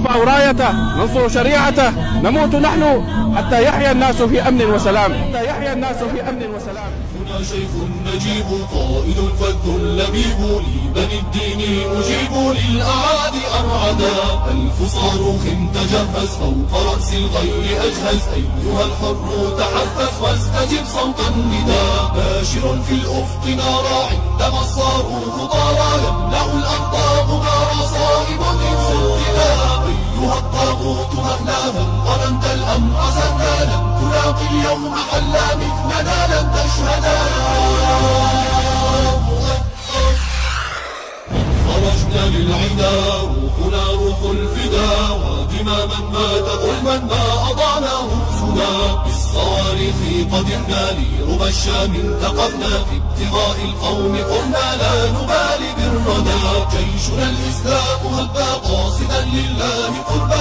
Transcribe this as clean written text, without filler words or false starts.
نرفع رايته، ننصر شريعته، نموت نحن حتى يحيا الناس في أمن وسلام، حتى يحيا الناس في أمن وسلام. هنا شيخ نجيب قائد فذ لبيب، لبني الدين مجيب، للأعادي أرعدا. ألف صاروخ تجهز، فوق رأس الغير أجهز، أيها الحر تحفز واستجب صوت النداء. باشر في الأفق نارا عندما الصاروخ طارا، يملأ الأرض غبارا صائب سددا. أيها الطاغوت مهلا من ظننت الأمر سهلا، لن تلاقي اليوم حلا مثلنا لن تشهدا. خرجنا للعدا، روحنا روح الفدا، ودماء من مات ظلما ما أضعناه سدى. بالصواريخ قدرنا لربى الشام انتقمنا، في ابتغاء القوم قمنا لا نبالي بالردى. جيشنا الإسلام هبى قاصدا لله قربا،